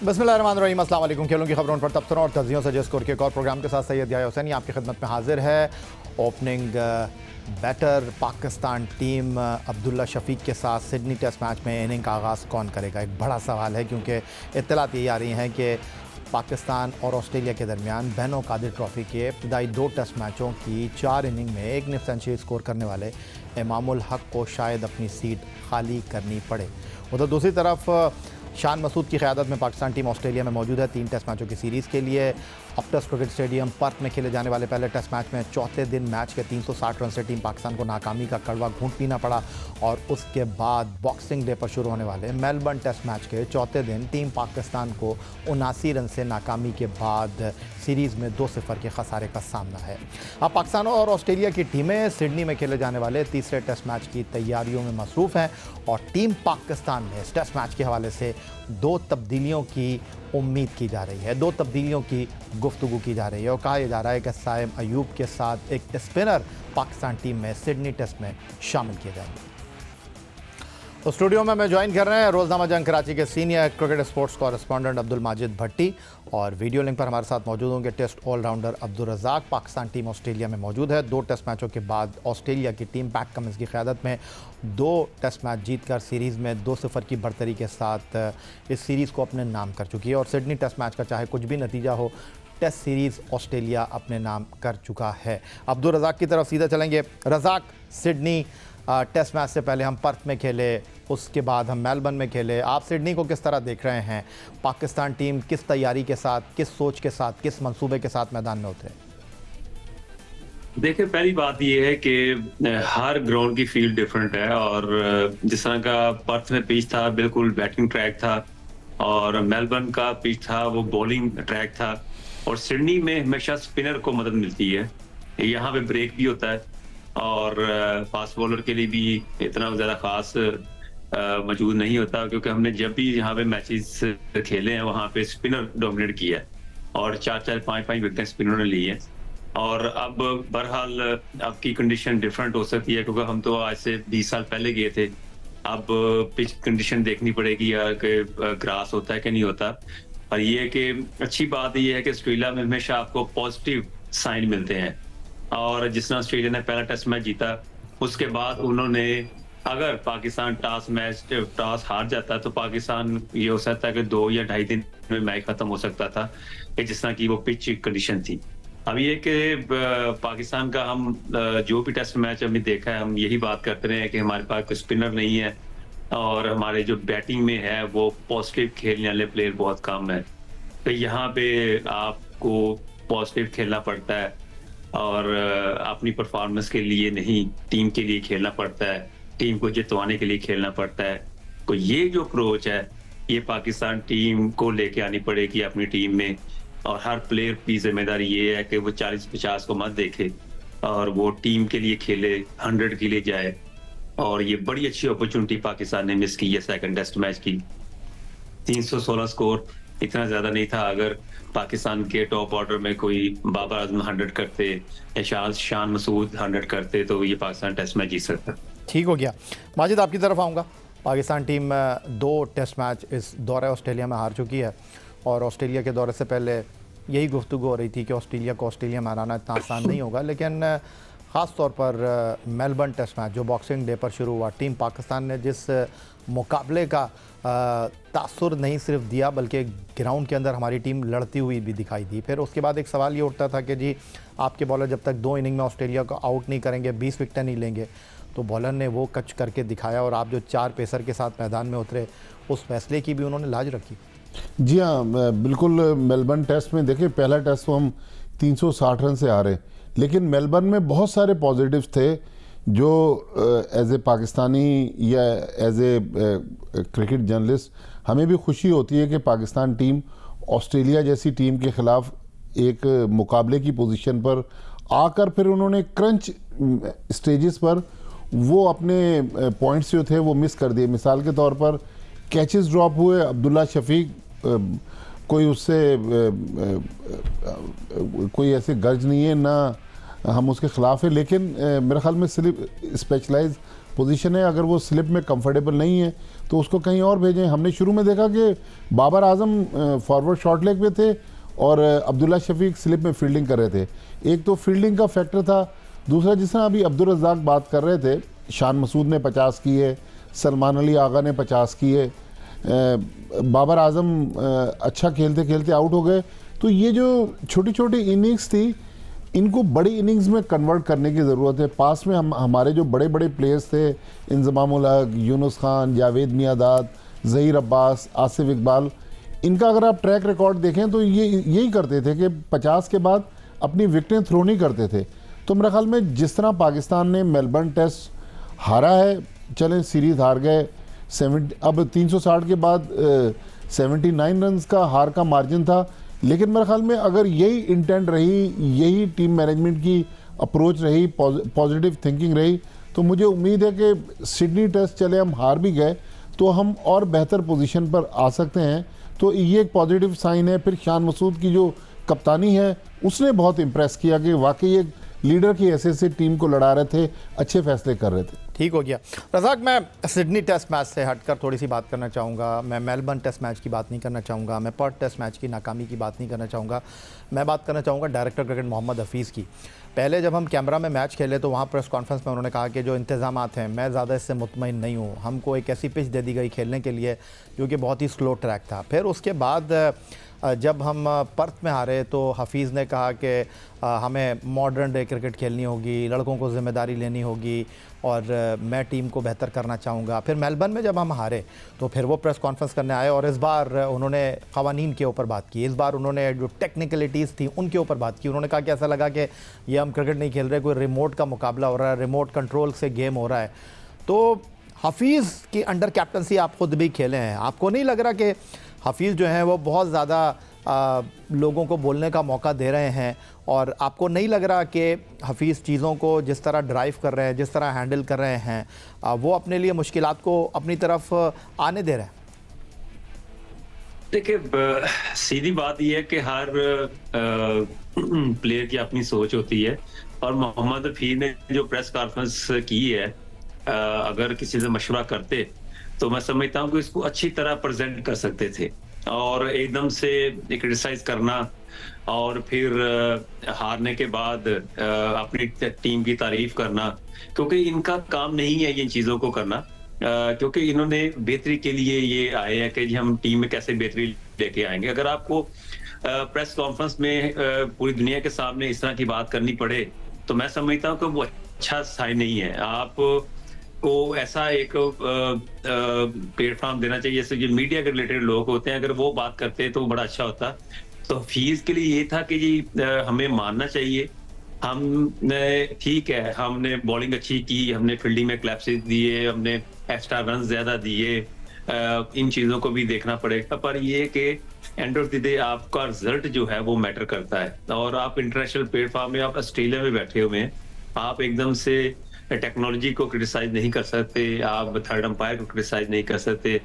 बिस्मिल्लाहिर्रहमानिर्रहीम, अस्सलाम वालेकुम। खेलों की खबरों पर तबसरों और तजियों से जिस स्कोर के एक और प्रोग्राम के साथ सैयद याह्या हुसैनी आपकी खिदमत में हाजिर है। Opening batter Pakistan team Abdullah Shafique के साथ सिडनी टेस्ट मैच में इनिंग का आगाज़ कौन करेगा, एक बड़ा सवाल है, क्योंकि इत्तलात यही आ रही हैं कि पाकिस्तान और ऑस्ट्रेलिया के दरमियान बहनो कादिर ट्रॉफ़ी के इब्तदाई 2 टेस्ट मैचों की 4 इनिंग में 1 सेंचुरी स्कोर करने वाले इमामुल हक को शायद अपनी सीट खाली करनी पड़े। उधर दूसरी तरफ शान मसूद की क़यादत में पाकिस्तान टीम ऑस्ट्रेलिया में मौजूद है 3 टेस्ट मैचों की सीरीज़ के लिए। ऑप्टस क्रिकेट स्टेडियम पर्थ में खेले जाने वाले पहले टेस्ट मैच में चौथे दिन मैच के 360 रन से टीम पाकिस्तान को नाकामी का कड़वा घूंट पीना पड़ा और उसके बाद बॉक्सिंग डे पर शुरू होने वाले मेलबर्न टेस्ट मैच के चौथे दिन टीम पाकिस्तान को 79 रन से नाकामी के बाद सीरीज़ में 2-0 के खसारे का सामना है। अब पाकिस्तान और ऑस्ट्रेलिया की टीमें सिडनी में खेले जाने वाले तीसरे टेस्ट मैच की तैयारियों में मसरूफ़ हैं और टीम पाकिस्तान में इस टेस्ट मैच के हवाले से 2 तब्दीलियों की उम्मीद की जा रही है, 2 तब्दीलियों की गुफ्तगू की जा रही है और कहा यह जा रहा है कि साइम अयूब के साथ एक स्पिनर पाकिस्तान टीम में सिडनी टेस्ट में शामिल किए जाएंगे। तो स्टूडियो में ज्वाइन कर रहे हैं रोज़नामा जंग कराची के senior cricket sports correspondent Abdul Majid Bhatti और वीडियो लिंक पर हमारे साथ मौजूद होंगे test allrounder Abdul Razzaq. Pakistan team Australia में मौजूद है। 2 टेस्ट मैचों के बाद ऑस्ट्रेलिया की टीम पैट कमिंस की क़यादत में 2 टेस्ट मैच जीतकर सीरीज़ में 2-0 की बढ़तरी के साथ इस सीरीज़ को अपने नाम कर चुकी है और सिडनी टेस्ट मैच का चाहे कुछ भी नतीजा हो, टेस्ट सीरीज़ ऑस्ट्रेलिया अपने नाम कर चुका है। अब्दुल रज़ाक की तरफ सीधा चलेंगे। रज़ाक, सिडनी टेस्ट मैच से पहले हम पर्थ में खेले, उसके बाद हम मेलबर्न में खेले, आप सिडनी को किस तरह देख रहे हैं? पाकिस्तान टीम किस तैयारी के साथ, किस सोच के साथ, किस मंसूबे के साथ मैदान में उतरे? देखिए, पहली बात ये है कि हर ग्राउंड की फील्ड डिफरेंट है और जिस तरह का पर्थ में पिच था बिल्कुल बैटिंग ट्रैक था और मेलबर्न का पिच था वो बॉलिंग ट्रैक था और सिडनी में हमेशा स्पिनर को मदद मिलती है। यहाँ पे ब्रेक भी होता है और फास्ट बॉलर के लिए भी इतना ज़्यादा खास मौजूद नहीं होता, क्योंकि हमने जब भी यहाँ पे मैचेस खेले हैं वहाँ पे स्पिनर डोमिनेट किया है और 4-4, 5-5 विकेट स्पिनर ने ली है। और अब बहरहाल अब की कंडीशन डिफरेंट हो सकती है, क्योंकि हम तो आज से 20 साल पहले गए थे। अब पिच कंडीशन देखनी पड़ेगी या कि ग्रास होता है कि नहीं होता। और ये कि अच्छी बात ये है कि ऑस्ट्रेलिया में हमेशा आपको पॉजिटिव साइन मिलते हैं और जिस तरह ऑस्ट्रेलिया ने पहला टेस्ट मैच जीता, उसके बाद उन्होंने अगर पाकिस्तान टॉस हार जाता तो पाकिस्तान ये हो सकता है कि 2 या 2.5 दिन में मैच खत्म हो सकता था कि जिस तरह की वो पिच कंडीशन थी। अब ये कि पाकिस्तान का हम जो भी टेस्ट मैच हमने देखा है, हम यही बात करते रहे हैं कि हमारे पास कोई स्पिनर नहीं है और हमारे जो बैटिंग में है वो पॉजिटिव खेलने वाले प्लेयर बहुत कम है। तो यहाँ पे आपको पॉजिटिव खेलना पड़ता है और अपनी परफॉर्मेंस के लिए नहीं, टीम के लिए खेलना पड़ता है, टीम को जितवाने के लिए खेलना पड़ता है। तो ये जो अप्रोच है ये पाकिस्तान टीम को लेके आनी पड़ेगी अपनी टीम में और हर प्लेयर की जिम्मेदारी ये है कि वो 40-50 को मत देखे और वो टीम के लिए खेले, 100 के लिए जाए। और ये बड़ी अच्छी अपॉर्चुनिटी पाकिस्तान ने मिस की है सेकंड टेस्ट मैच की। 316 स्कोर इतना ज्यादा नहीं था। अगर पाकिस्तान के टॉप ऑर्डर में कोई बाबर आजम 100 करते या शान मसूद 100 करते तो ये पाकिस्तान टेस्ट मैच जीत सकता। ठीक हो गया। माजिद, आपकी तरफ आऊँगा। पाकिस्तान टीम 2 टेस्ट मैच इस दौरे ऑस्ट्रेलिया में हार चुकी है और ऑस्ट्रेलिया के दौरे से पहले यही गुफ्तगू हो रही थी कि ऑस्ट्रेलिया को ऑस्ट्रेलिया में हराना इतना आसान नहीं होगा, लेकिन ख़ास तौर पर मेलबर्न टेस्ट मैच जो बॉक्सिंग डे पर शुरू हुआ, टीम पाकिस्तान ने जिस मुकाबले का तासुर नहीं सिर्फ दिया बल्कि ग्राउंड के अंदर हमारी टीम लड़ती हुई भी दिखाई दी। फिर उसके बाद एक सवाल ये उठता था कि जी आपके बॉलर जब तक 2 इनिंग में ऑस्ट्रेलिया को आउट नहीं करेंगे, 20 विकेटें नहीं लेंगे, तो बॉलर ने वो कच करके दिखाया और आप जो 4 पेसर के साथ मैदान में उतरे, उस फैसले की भी उन्होंने लाज रखी। जी हाँ, बिल्कुल। मेलबर्न टेस्ट में देखिए, पहला टेस्ट तो हम 360 रन से हारे, लेकिन मेलबर्न में बहुत सारे पॉजिटिव्स थे जो एज ए पाकिस्तानी या एज ए क्रिकेट जर्नलिस्ट हमें भी खुशी होती है कि पाकिस्तान टीम ऑस्ट्रेलिया जैसी टीम के ख़िलाफ़ एक मुकाबले की पोजीशन पर आकर फिर उन्होंने क्रंच स्टेजेस पर वो अपने पॉइंट्स जो थे वो मिस कर दिए। मिसाल के तौर पर कैचेस ड्रॉप हुए, अब्दुल्ला शफीक कोई उससे कोई ऐसे गर्ज नहीं है, ना हम उसके ख़िलाफ़ है, लेकिन मेरे ख्याल में सिर्फ स्पेशलाइज पोजीशन है, अगर वो स्लिप में कंफर्टेबल नहीं है तो उसको कहीं और भेजें। हमने शुरू में देखा कि Babar Azam forward short leg पे थे और अब्दुल्ला शफीक स्लिप में फील्डिंग कर रहे थे। एक तो फील्डिंग का फैक्टर था, दूसरा जिस तरह अभी अब्दुल रज़ाक बात कर रहे थे, शान मसूद ने 50 किए, सलमान अली आगा ने 50 किए, बाबर आजम अच्छा खेलते खेलते आउट हो गए। तो ये जो छोटी छोटी इनिंग्स थी, इनको बड़ी इनिंग्स में कन्वर्ट करने की ज़रूरत है। पास में हमारे जो बड़े बड़े प्लेयर्स थे, इंज़मामुल हक, यूनुस खान, जावेद मियादाद, ज़हीर अब्बास, आसिफ इकबाल, इनका अगर आप ट्रैक रिकॉर्ड देखें तो ये यही करते थे कि 50 के बाद अपनी विकेटें थ्रो नहीं करते थे। तो मेरे ख्याल में जिस तरह पाकिस्तान ने मेलबर्न टेस्ट हारा है, चलें सीरीज़ हार गए, 70 अब 360 के बाद 79 रन्स का हार का मार्जिन था, लेकिन मेरे ख्याल में अगर यही इंटेंट रही, यही टीम मैनेजमेंट की अप्रोच रही, पॉजिटिव थिंकिंग रही, तो मुझे उम्मीद है कि सिडनी टेस्ट चले हम हार भी गए तो हम और बेहतर पोजीशन पर आ सकते हैं। तो ये एक पॉजिटिव साइन है। फिर शान मसूद की जो कप्तानी है, उसने बहुत इम्प्रेस किया कि वाकई एक लीडर की हैसियत से टीम को लड़ा रहे थे, अच्छे फैसले कर रहे थे। ठीक हो गया रज़ाक, मैं सिडनी टेस्ट मैच से हटकर थोड़ी सी बात करना चाहूँगा। मैं मेलबर्न टेस्ट मैच की बात नहीं करना चाहूँगा, मैं पर्थ टेस्ट मैच की नाकामी की बात नहीं करना चाहूँगा। मैं बात करना चाहूँगा डायरेक्टर क्रिकेट मोहम्मद हफीज़ की। पहले जब हम कैमरा में मैच खेले तो वहाँ प्रेस कॉन्फ्रेंस में उन्होंने कहा कि जो इंतज़ामात हैं, मैं ज़्यादा इससे मुतमईन नहीं हूँ। हमको एक ऐसी पिच दे दी गई खेलने के लिए जो कि बहुत ही स्लो ट्रैक था। फिर उसके बाद जब हम पर्थ में हारे तो हफीज़ ने कहा कि हमें मॉडर्न डे क्रिकेट खेलनी होगी, लड़कों को ज़िम्मेदारी लेनी होगी और मैं टीम को बेहतर करना चाहूँगा। फिर मेलबर्न में जब हम हारे तो फिर वो प्रेस कॉन्फ्रेंस करने आए और इस बार उन्होंने क़वानीन के ऊपर बात की। इस बार उन्होंने जो टेक्निकलिटीज़ थी उनके ऊपर बात की। उन्होंने कहा कि ऐसा लगा कि ये हम क्रिकेट नहीं खेल रहे, कोई रिमोट का मुकाबला हो रहा है, रिमोट कंट्रोल से गेम हो रहा है। तो हफीज़ की अंडर कैप्टनसी आप ख़ुद भी खेले हैं, आपको नहीं लग रहा कि हफीज़ जो हैं वो बहुत ज़्यादा लोगों को बोलने का मौका दे रहे हैं, और आपको नहीं लग रहा कि हफीज़ चीज़ों को जिस तरह ड्राइव कर रहे हैं, जिस तरह हैंडल कर रहे हैं, वो अपने लिए मुश्किलात को अपनी तरफ आने दे रहे हैं? देखिए, सीधी बात यह है कि हर प्लेयर की अपनी सोच होती है, और मोहम्मद हफीज ने जो प्रेस कॉन्फ्रेंस की है, अगर किसी से मशवरा करते तो मैं समझता हूँ कि इसको अच्छी तरह प्रेजेंट कर सकते थे। और एकदम से क्रिटिसाइज करना और फिर हारने के बाद अपनी टीम की तारीफ करना, क्योंकि इनका काम नहीं है इन चीजों को करना, क्योंकि इन्होंने बेहतरी के लिए ये आए हैं कि हम टीम में कैसे बेहतरी लेके आएंगे। अगर आपको प्रेस कॉन्फ्रेंस में पूरी दुनिया के सामने इस तरह की बात करनी पड़े तो मैं समझता हूँ कि वो अच्छा साइन नहीं है। आप को ऐसा एक प्लेटफॉर्म देना चाहिए, जैसे जो मीडिया के रिलेटेड लोग होते हैं, अगर वो बात करते तो बड़ा अच्छा होता। तो हफीज के लिए ये था कि जी हमें मानना चाहिए, हमने ठीक है, हमने बॉलिंग अच्छी की, हमने फील्डिंग में क्लैप्सेस दिए, हमने एक्स्ट्रा रन ज्यादा दिए, इन चीजों को भी देखना पड़ेगा। पर ये कि एंड ऑफ द डे आपका रिजल्ट जो है वो मैटर करता है। और आप इंटरनेशनल प्लेटफॉर्म में, आप ऑस्ट्रेलिया में बैठे हुए हैं, आप एकदम से टेक्नोलॉजी को क्रिटिसाइज नहीं कर सकते, आप थर्ड अंपायर को क्रिटिसाइज नहीं कर सकते।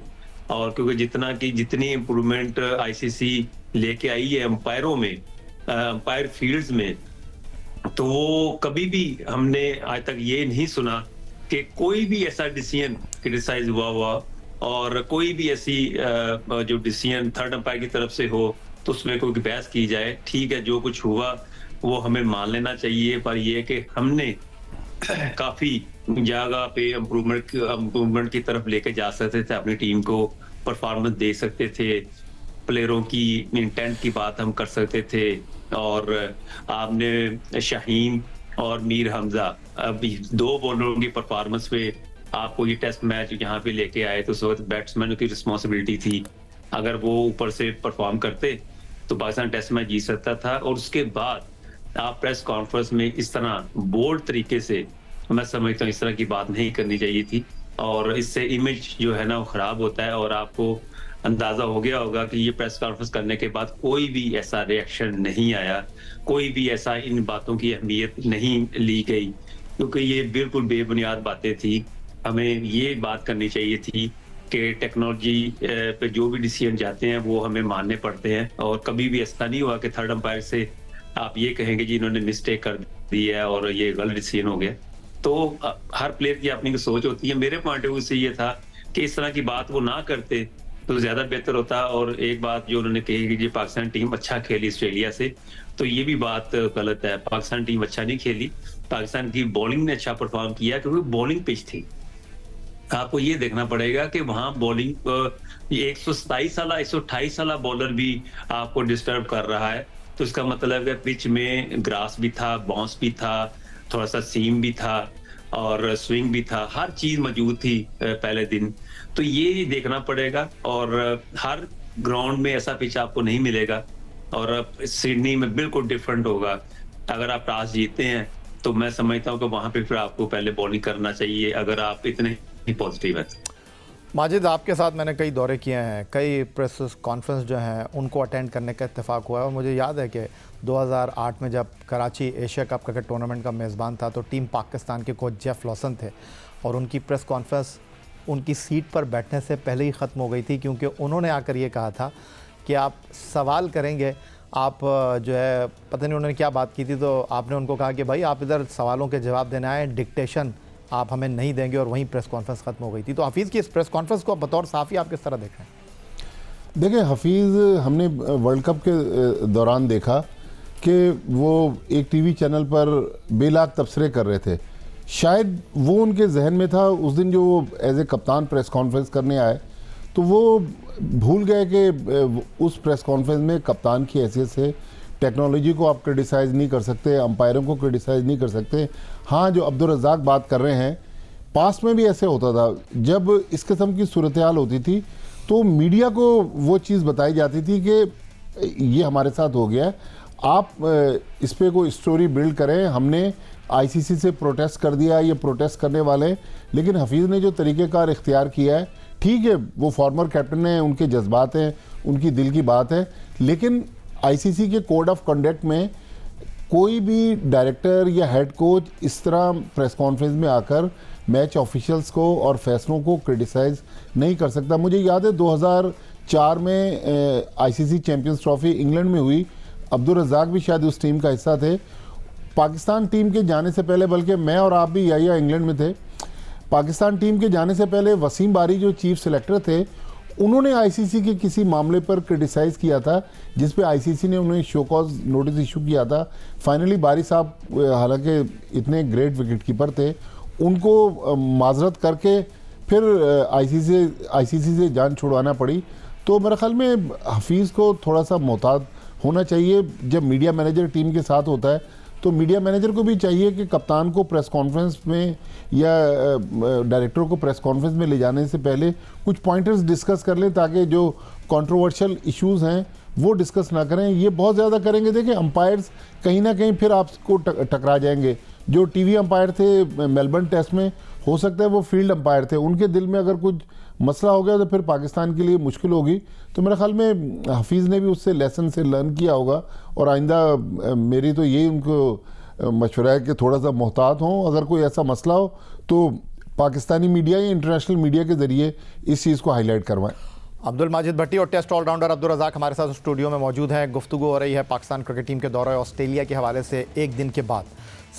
और क्योंकि जितनी इम्प्रूवमेंट आईसीसी लेके आई है अंपायरों में, अंपायर फील्ड्स में, तो वो कभी भी हमने आज तक ये नहीं सुना कि कोई भी ऐसा डिसीजन क्रिटिसाइज हुआ और कोई भी ऐसी जो डिसीजन थर्ड अंपायर की तरफ से हो तो उसमें कोई बहस की जाए। ठीक है, जो कुछ हुआ वो हमें मान लेना चाहिए, पर ये कि हमने काफी जगह पे इम्प्रूवमेंट की तरफ लेके जा सकते थे, अपनी टीम को परफॉर्मेंस दे सकते थे, प्लेयरों की इंटेंट की बात हम कर सकते थे। और आपने शाहीन और मीर हमजा, अभी दो बॉलरों की परफॉर्मेंस पे आपको ये टेस्ट मैच यहाँ पे लेके आए, तो उस वक्त बैट्समैन की रिस्पॉन्सिबिलिटी थी। अगर वो ऊपर से परफॉर्म करते तो पाकिस्तान टेस्ट मैच जीत सकता था। और उसके बाद आप प्रेस कॉन्फ्रेंस में इस तरह बोल्ड तरीके से, मैं समझता हूँ इस तरह की बात नहीं करनी चाहिए थी, और इससे इमेज जो है ना वो खराब होता है। और आपको अंदाजा हो गया होगा कि ये प्रेस कॉन्फ्रेंस करने के बाद कोई भी ऐसा रिएक्शन नहीं आया, कोई भी ऐसा इन बातों की अहमियत नहीं ली गई, क्योंकि ये बिल्कुल बेबुनियाद बातें थी। हमें ये बात करनी चाहिए थी कि टेक्नोलॉजी पे जो भी डिसीजन जाते हैं वो हमें मानने पड़ते हैं। और कभी भी ऐसा नहीं हुआ कि थर्ड अंपायर से आप ये कहेंगे जी इन्होंने मिस्टेक कर दी है और ये गलत डिसीजन हो गया। तो हर प्लेयर की अपनी सोच होती है। मेरे पॉइंट ऑफ व्यू से ये था कि इस तरह की बात वो ना करते तो ज्यादा बेहतर होता। और एक बात जो उन्होंने कही कि ये पाकिस्तान टीम अच्छा खेली ऑस्ट्रेलिया से, तो ये भी बात गलत है। पाकिस्तान टीम अच्छा नहीं खेली, पाकिस्तान की बॉलिंग ने अच्छा परफॉर्म किया क्योंकि बॉलिंग पिच थी। आपको ये देखना पड़ेगा कि वहां बॉलिंग 127 साल 128 साल बॉलर भी आपको डिस्टर्ब कर रहा है, तो इसका मतलब है पिच में ग्रास भी था, बाउंस भी था, थोड़ा सा सीम भी था और स्विंग भी था, हर चीज मौजूद थी पहले दिन। तो ये देखना पड़ेगा और हर ग्राउंड में ऐसा पिच आपको नहीं मिलेगा और सिडनी में बिल्कुल डिफरेंट होगा। अगर आप टॉस जीतते हैं तो मैं समझता हूँ कि वहां पे फिर आपको पहले बॉलिंग करना चाहिए अगर आप इतने ही पॉजिटिव है। माजिद, आपके साथ मैंने कई दौरे किए हैं, कई प्रेस कॉन्फ्रेंस जो हैं उनको अटेंड करने का इत्तेफाक हुआ है और मुझे याद है कि 2008 में जब Karachi Asia cup cricket tournament का मेज़बान था तो टीम पाकिस्तान के कोच जेफ लॉसन थे और उनकी प्रेस कॉन्फ्रेंस उनकी सीट पर बैठने से पहले ही ख़त्म हो गई थी, क्योंकि उन्होंने आकर ये कहा था कि आप सवाल करेंगे, आप जो है पता नहीं उन्होंने क्या बात की थी, तो आपने उनको कहा कि भाई आप इधर सवालों के जवाब देना है, डिक्टेशन आप हमें नहीं देंगे, और वहीं प्रेस कॉन्फ्रेंस ख़त्म हो गई थी। तो हफीज़ की इस प्रेस कॉन्फ्रेंस को बतौर साफ़ी आप किस तरह देख रहे हैं? देखिए, हफीज़ हमने वर्ल्ड कप के दौरान देखा कि वो एक टीवी चैनल पर बेलाग तबसरे कर रहे थे। शायद वो उनके जहन में था उस दिन जो वो एज ए कप्तान प्रेस कॉन्फ्रेंस करने आए, तो वो भूल गए कि उस प्रेस कॉन्फ्रेंस में कप्तान की हैसियत से टेक्नोलॉजी को आप क्रिटिसाइज़ नहीं कर सकते, अंपायरों को क्रिटिसाइज़ नहीं कर सकते। हाँ, जो अब्दुल रज़ाक बात कर रहे हैं, पास्ट में भी ऐसे होता था। जब इस किस्म की सूरत हाल होती थी तो मीडिया को वो चीज़ बताई जाती थी कि ये हमारे साथ हो गया है, आप इस पर कोई स्टोरी बिल्ड करें, हमने आईसीसी से प्रोटेस्ट कर दिया, ये प्रोटेस्ट करने वाले। लेकिन हफीज़ ने जो तरीक़ेकार इख्तियार किया है, ठीक है, वो फॉर्मर कैप्टन हैं, उनके जज्बात हैं, उनकी दिल की बात है, लेकिन आईसीसी के कोड ऑफ कंडक्ट में कोई भी डायरेक्टर या हेड कोच इस तरह प्रेस कॉन्फ्रेंस में आकर मैच ऑफिशियल्स को और फैसलों को क्रिटिसाइज़ नहीं कर सकता। मुझे याद है 2004 में आईसीसी चैंपियंस ट्रॉफी इंग्लैंड में हुई, अब्दुल रज़ाक भी शायद उस टीम का हिस्सा थे। पाकिस्तान टीम के जाने से पहले, बल्कि मैं और आप भी या इंग्लैंड में थे, पाकिस्तान टीम के जाने से पहले वसीम बारी जो चीफ सेलेक्टर थे, उन्होंने आईसीसी के किसी मामले पर क्रिटिसाइज़ किया था जिस पे आईसीसी ने उन्हें शो कॉज नोटिस इशू किया था। फाइनली बारी साहब, हालांकि इतने ग्रेट विकेट कीपर थे, उनको माजरत करके फिर आईसीसी से जान छुड़वाना पड़ी। तो मेरे ख्याल में हफीज़ को थोड़ा सा मोहतात होना चाहिए। जब मीडिया मैनेजर टीम के साथ होता है तो मीडिया मैनेजर को भी चाहिए कि कप्तान को प्रेस कॉन्फ्रेंस में या डायरेक्टर को प्रेस कॉन्फ्रेंस में ले जाने से पहले कुछ पॉइंटर्स डिस्कस कर लें, ताकि जो कंट्रोवर्शियल इश्यूज़ हैं वो डिस्कस ना करें। ये बहुत ज़्यादा करेंगे, देखिए अंपायर्स कहीं ना कहीं फिर आपको टकरा जाएंगे। जो टीवी अंपायर थे मेलबर्न टेस्ट में, हो सकता है वो फील्ड अंपायर थे, उनके दिल में अगर कुछ मसला हो गया तो फिर पाकिस्तान के लिए मुश्किल होगी। तो मेरे ख्याल में हफीज़ ने भी उससे लेसन से लर्न किया होगा और आइंदा मेरी तो यही उनको मशवरा है कि थोड़ा सा मोहतात हों। अगर कोई ऐसा मसला हो तो पाकिस्तानी मीडिया या इंटरनेशनल मीडिया के ज़रिए इस चीज़ को हाईलाइट करवाएं। अब्दुल माजिद भट्टी और टेस्ट ऑलराउंडर अब्दुल रज़ाक हमारे साथ स्टूडियो में मौजूद हैं। गुफ्तगू हो रही है पाकिस्तान क्रिकेट टीम के दौरे ऑस्ट्रेलिया के हवाले से। एक दिन के बाद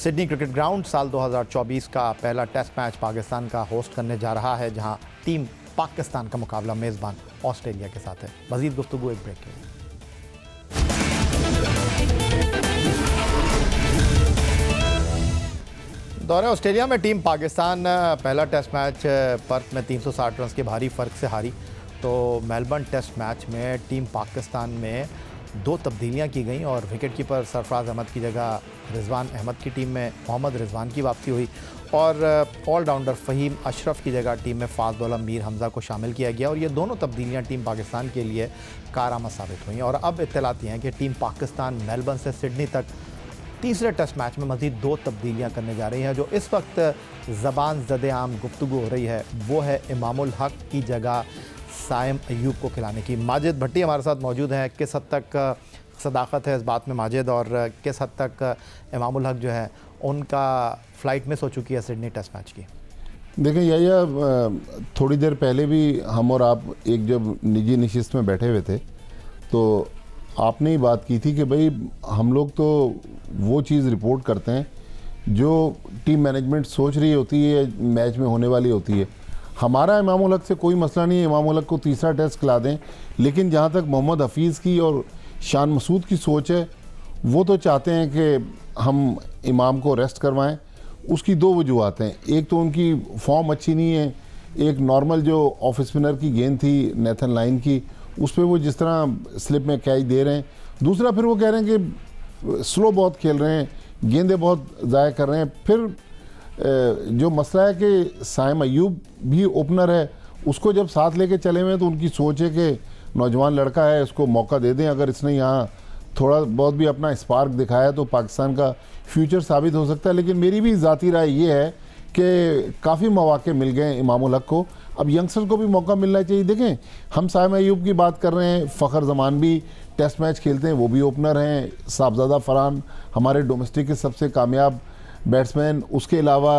सिडनी क्रिकेट ग्राउंड साल 2024 का पहला टेस्ट मैच पाकिस्तान का होस्ट करने जा रहा है, जहां टीम पाकिस्तान का मुकाबला मेज़बान ऑस्ट्रेलिया के साथ है। मज़ीद गुफ्तगू एक ब्रेक के लिए। दौरे ऑस्ट्रेलिया में टीम पाकिस्तान पहला टेस्ट मैच पर्थ में 360 रन के भारी फ़र्क से हारी। तो मेलबर्न टेस्ट मैच में टीम पाकिस्तान में 2 तब्दीलियां की गई और विकेट कीपर सरफराज अहमद की जगह रिजवान अहमद की टीम में मोहम्मद रिजवान की वापसी हुई और ऑलराउंडर फ़हीम अशरफ की जगह टीम में फास्ट बॉलर मीर हमज़ा को शामिल किया गया। और ये दोनों तब्दीलियां टीम पाकिस्तान के लिए कारआमद साबित हुई। और अब इत्तलात हैं कि टीम पाकिस्तान मेलबर्न से सिडनी तक तीसरे टेस्ट मैच में मज़ीद 2 तब्दीलियां करने जा रही हैं। जो इस वक्त ज़बान ज़दे आम गुफ्तगू हो रही है वो है इमामुल हक की जगह साइम अयूब को खिलाने की। माजिद भट्टी हमारे साथ मौजूद हैं। किस हद तक सदाकत है इस बात में माजिद, और किस हद तक इमामुल हक जो है उनका फ़्लाइट मिस हो चुकी है सिडनी टेस्ट मैच की? देखें या थोड़ी देर पहले भी हम और आप एक जब निजी नशिस्त में बैठे हुए थे तो आपने ही बात की थी कि भाई हम लोग तो वो चीज़ रिपोर्ट करते हैं जो टीम मैनेजमेंट सोच रही होती है मैच में होने वाली होती है। हमारा इमाम उल हक से कोई मसला नहीं है, इमाम उल हक को तीसरा टेस्ट खिला दें, लेकिन जहाँ तक मोहम्मद हफीज़ की और शान मसूद की सोच है, वो तो चाहते हैं कि हम इमाम को रेस्ट करवाएं। उसकी दो वजूहत हैं, एक तो उनकी फॉर्म अच्छी नहीं है, एक नॉर्मल जो ऑफ स्पिनर की गेंद थी नेथन लाइन की, उस पर वो जिस तरह स्लिप में कैच दे रहे हैं, दूसरा फिर वो कह रहे हैं कि स्लो बहुत खेल रहे हैं, गेंदें बहुत ज़ाया कर रहे हैं। फिर जो मसला है कि साइम अयूब भी ओपनर है, उसको जब साथ लेके चले हुए हैं तो उनकी सोच है कि नौजवान लड़का है, इसको मौका दे दें। अगर इसने यहाँ थोड़ा बहुत भी अपना स्पार्क दिखाया तो पाकिस्तान का फ्यूचर साबित हो सकता है। लेकिन मेरी भी ज़ाती राय ये है कि काफ़ी मौके मिल गए इमाम उल हक को, अब यंगस्टर को भी मौका मिलना चाहिए। देखें, हम साइम अयूब की बात कर रहे हैं, फ़खर जमान भी टेस्ट मैच खेलते हैं, वो भी ओपनर हैं। साहबजादा फरहान हमारे डोमेस्टिक के सबसे कामयाब बैट्समैन, उसके अलावा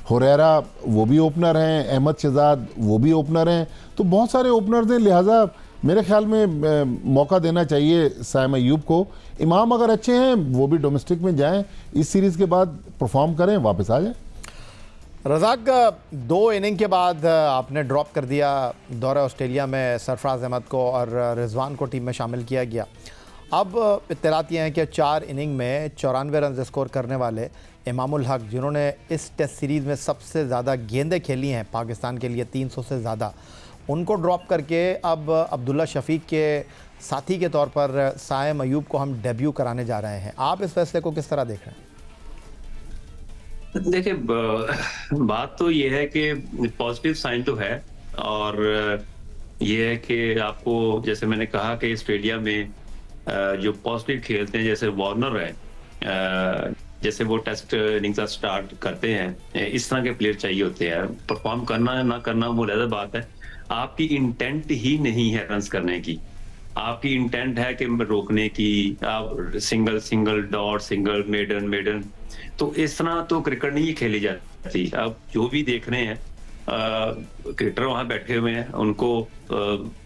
हुरैरा वो भी ओपनर हैं, अहमद शहजाद वो भी ओपनर हैं। तो बहुत सारे ओपनर्स हैं, लिहाजा मेरे ख्याल में मौका देना चाहिए साइम अयूब को। इमाम अगर अच्छे हैं वो भी डोमेस्टिक में जाएं, इस सीरीज़ के बाद परफॉर्म करें, वापस आ जाएं। रज़ाक, 2 इनिंग के बाद आपने ड्रॉप कर दिया दौरे ऑस्ट्रेलिया में सरफराज अहमद को और रिजवान को टीम में शामिल किया गया। अब इत्तलात ये हैं कि 4 इनिंग में 94 रन स्कोर करने वाले इमामुल हक, जिन्होंने इस टेस्ट सीरीज़ में सबसे ज़्यादा गेंदें खेली हैं पाकिस्तान के लिए 300 से ज़्यादा, उनको ड्रॉप करके अब अब्दुल्ला शफीक के साथी के तौर पर साइम अयूब को हम डेब्यू कराने जा रहे हैं। आप इस फैसले को किस तरह देख रहे हैं? देखिए, बात तो ये है कि पॉजिटिव साइन तो है, और ये है कि आपको, जैसे मैंने कहा कि ऑस्ट्रेलिया में जो पॉजिटिव खेलते हैं, जैसे वार्नर है, जैसे वो टेस्ट इनिंग्स स्टार्ट करते हैं, इस तरह के प्लेयर चाहिए होते हैं। परफॉर्म करना है ना करना वो अलग बात है, आपकी इंटेंट ही नहीं है रन्स करने की, आपकी इंटेंट है कि रोकने की, आप single single dot, single maiden maiden, तो इस तरह तो क्रिकेट नहीं खेली जाती। अब जो भी देख रहे हैं क्रिकेटर वहां बैठे हुए हैं, उनको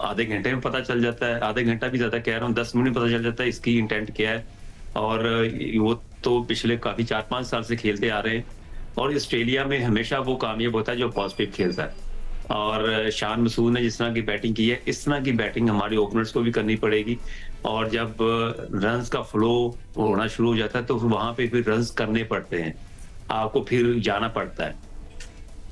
आधे घंटे में पता चल जाता है, आधे घंटा भी ज्यादा कह रहा हूँ, 10 मिनट में पता चल जाता है इसकी इंटेंट क्या है। और वो तो पिछले काफी 4-5 साल से खेलते आ रहे हैं, और ऑस्ट्रेलिया में हमेशा वो कामयाब होता है जो पॉजिटिव खेलता है। और शान मसूद ने जिस तरह की बैटिंग की है, इस तरह की बैटिंग हमारे ओपनर्स को भी करनी पड़ेगी। और जब रन्स का फ्लो होना शुरू हो जाता है तो वहां पे फिर रन्स करने पड़ते हैं, आपको फिर जाना पड़ता है।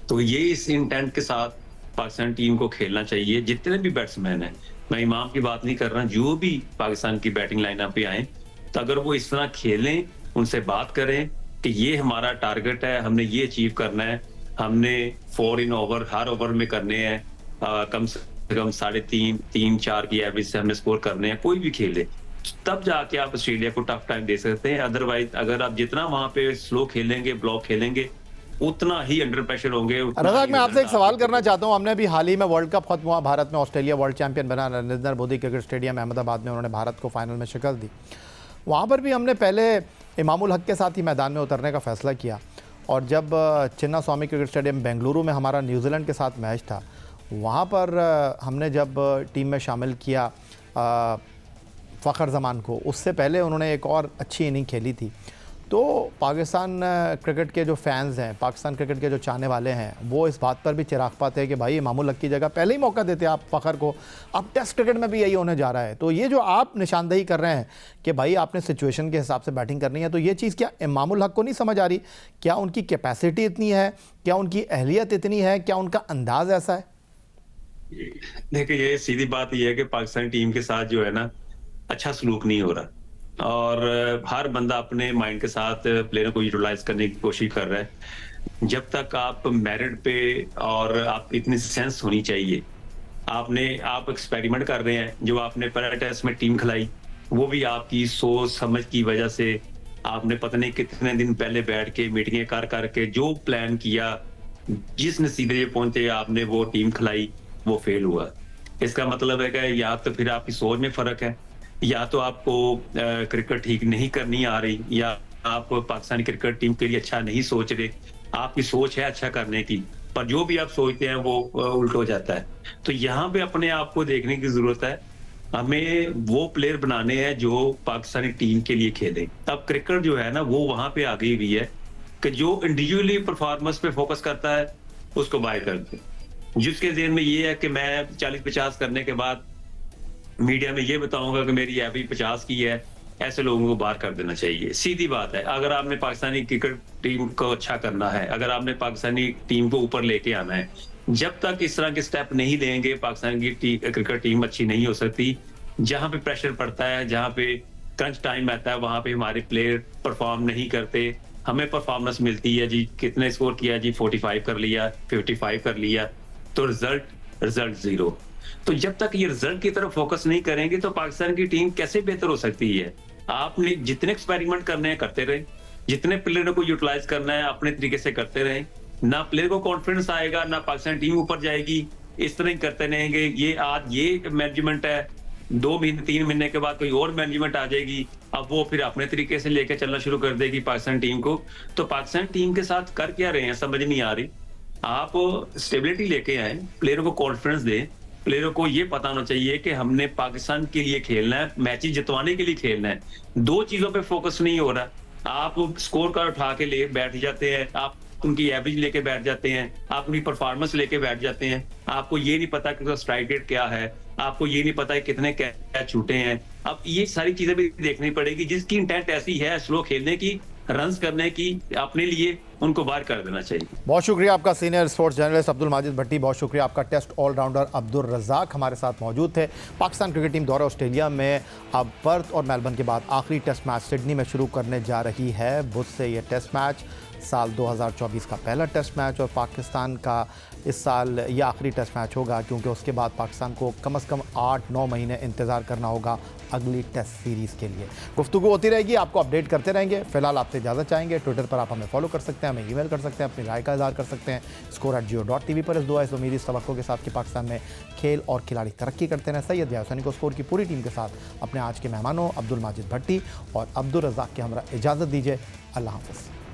तो ये इस इंटेंट के साथ पाकिस्तान टीम को खेलना चाहिए। जितने भी बैट्समैन हैं, मैं इमाम की बात नहीं कर रहा, जो भी पाकिस्तान की बैटिंग लाइनअप पे आए, तो अगर वो इस तरह खेलें, उनसे बात करें कि ये हमारा टारगेट है, हमने ये अचीव करना है, हमने 4 इन ओवर हर ओवर में करने हैं, कम से कम 3.5-4 की एवरेज से हमें स्कोर करने हैं, कोई भी खेले, तब जाके आप ऑस्ट्रेलिया को टफ टाइम दे सकते हैं। अदरवाइज अगर आप जितना वहां पे स्लो खेलेंगे, ब्लॉक खेलेंगे, उतना ही अंडर प्रेशर होंगे। रज़ाक, मैं आपसे एक सवाल करना चाहता हूं। हमने अभी हाल ही में वर्ल्ड कप खत्म हुआ, भारत में ऑस्ट्रेलिया वर्ल्ड चैंपियन बना, नरेंद्र मोदी क्रिकेट स्टेडियम अहमदाबाद में उन्होंने भारत को फाइनल में शिकस्त दी। वहाँ पर भी हमने पहले इमामुल हक के साथ ही मैदान में उतरने का फैसला किया, और जब चिन्ना स्वामी क्रिकेट स्टेडियम बेंगलुरु में हमारा न्यूजीलैंड के साथ मैच था, वहाँ पर हमने जब टीम में शामिल किया फ़खर ज़मान को, उससे पहले उन्होंने एक और अच्छी इनिंग खेली थी। तो पाकिस्तान क्रिकेट के जो फैंस हैं, पाकिस्तान क्रिकेट के जो चाहने वाले हैं, वो इस बात पर भी चिराग पाते हैं कि भाई इमामुल हक की जगह पहले ही मौका देते आप फ़खर को। अब टेस्ट क्रिकेट में भी यही होने जा रहा है। तो ये जो आप निशानदेही कर रहे हैं कि भाई आपने सिचुएशन के हिसाब से बैटिंग करनी है, तो ये चीज़ क्या इमामुल हक को नहीं समझ आ रही? क्या उनकी कैपेसिटी इतनी है, क्या उनकी अहलियत इतनी है, क्या उनका अंदाज़ ऐसा है? देखिए, ये सीधी बात ये है कि पाकिस्तान टीम के साथ जो है ना, अच्छा सलूक नहीं हो रहा, और हर बंदा अपने माइंड के साथ प्लेयर को यूटिलाइज करने की कोशिश कर रहा है। जब तक आप मेरिट पे, और आप इतनी सेंस होनी चाहिए, आप एक्सपेरिमेंट कर रहे हैं, जो आपने पहले टेस्ट में टीम खिलाई, वो भी आपकी सोच समझ की वजह से आपने पता नहीं कितने दिन पहले बैठ के मीटिंगें कर करके जो प्लान किया, जिस नतीजे पहुंचे आपने वो टीम खिलाई, वो फेल हुआ। इसका मतलब है कि या तो फिर आपकी सोच में फर्क है, या तो आपको क्रिकेट ठीक नहीं करनी आ रही, या आप पाकिस्तानी क्रिकेट टीम के लिए अच्छा नहीं सोच रहे। आपकी सोच है अच्छा करने की, पर जो भी आप सोचते हैं वो उल्ट हो जाता है। तो यहाँ पे अपने आप को देखने की जरूरत है। हमें वो प्लेयर बनाने हैं जो पाकिस्तानी टीम के लिए खेले। अब क्रिकेट जो है ना, वो वहां पे आ गई हुई है कि जो इंडिविजुअली परफॉर्मेंस पे फोकस करता है उसको बाय कर दे। जिसके ज़हन में ये है कि मैं 40-50 करने के बाद मीडिया में ये बताऊंगा कि मेरी एवरेज 50 की है, ऐसे लोगों को बाहर कर देना चाहिए। सीधी बात है, अगर आपने पाकिस्तानी क्रिकेट टीम को अच्छा करना है, अगर आपने पाकिस्तानी टीम को ऊपर लेके आना है, जब तक इस तरह के स्टेप नहीं लेंगे पाकिस्तान की क्रिकेट टीम अच्छी नहीं हो सकती। जहां पे प्रेशर पड़ता है, जहां पे क्रंच टाइम आता है, वहां पे हमारे प्लेयर परफॉर्म नहीं करते। हमें परफॉर्मेंस मिलती है जी, कितने स्कोर किया जी, 45 कर लिया, 55 कर लिया, तो रिजल्ट जीरो। तो जब तक ये रिजल्ट की तरफ फोकस नहीं करेंगे तो पाकिस्तान की टीम कैसे बेहतर हो सकती है। आपने जितने एक्सपेरिमेंट करने हैं करते रहे, जितने प्लेयरों को यूटिलाइज करना है अपने तरीके से करते रहे। ना प्लेयर को कॉन्फिडेंस आएगा, ना पाकिस्तान टीम ऊपर जाएगी। इस तरह ही करते रहेंगे। ये आज ये मैनेजमेंट है, 2 महीने 3 महीने के बाद कोई और मैनेजमेंट आ जाएगी, अब वो फिर अपने तरीके से लेके चलना शुरू कर देगी पाकिस्तान टीम को। तो पाकिस्तान टीम के साथ कर क्या रहे हैं समझ नहीं आ रही। आप स्टेबिलिटी लेके आए, प्लेयरों को कॉन्फिडेंस दें, प्लेयरों को ये पता होना चाहिए कि हमने पाकिस्तान के लिए खेलना है, मैचेस जितवाने के लिए खेलना है। 2 चीजों पे फोकस नहीं हो रहा। आप स्कोर कार्ड उठा के ले बैठ जाते हैं, आप उनकी एवरेज लेके बैठ जाते हैं, आप उनकी परफॉर्मेंस लेके बैठ जाते हैं। आपको ये नहीं पता कि स्ट्राइक रेट क्या है, आपको ये नहीं पता है कितने कैच छूटे हैं। अब ये सारी चीजें भी देखनी पड़ेगी। जिसकी इंटेंट ऐसी है स्लो खेलने की, रन्स करने की, अपने लिए, उनको बाहर कर देना चाहिए। बहुत शुक्रिया आपका senior sports journalist Abdul Majid Bhatti. बहुत शुक्रिया आपका टेस्ट ऑलराउंडर अब्दुल रज़ाक हमारे साथ मौजूद थे। पाकिस्तान क्रिकेट टीम दौरा ऑस्ट्रेलिया में अब पर्थ और मेलबर्न के बाद आखिरी टेस्ट मैच सिडनी में शुरू करने जा रही है। बुध से ये टेस्ट मैच साल 2024 का पहला टेस्ट मैच और पाकिस्तान का इस साल ये आखिरी टेस्ट मैच होगा, क्योंकि उसके बाद पाकिस्तान को कम से कम 8-9 महीने इंतज़ार करना होगा अगली टेस्ट सीरीज़ के लिए। गुफ्तगू होती रहेगी, आपको अपडेट करते रहेंगे। फिलहाल आपसे इजाज़त चाहेंगे। ट्विटर पर आप हमें फॉलो कर सकते हैं, हमें ईमेल कर सकते हैं, अपनी राय का इज़हार कर सकते हैं score@geo.tv पर। इस दुआ इस उम्मीद इस तवक्को के साथ कि पाकिस्तान में खेल और खिलाड़ी तरक्की करते रहें। सैयद याहिया हुसैनी को स्कोर की पूरी टीम के साथ अपने आज के मेहमानों अब्दुल माजिद भट्टी और अब्दुल रज़ाक के हमरा इजाज़त दीजिए। अल्लाह हाफ़िज़।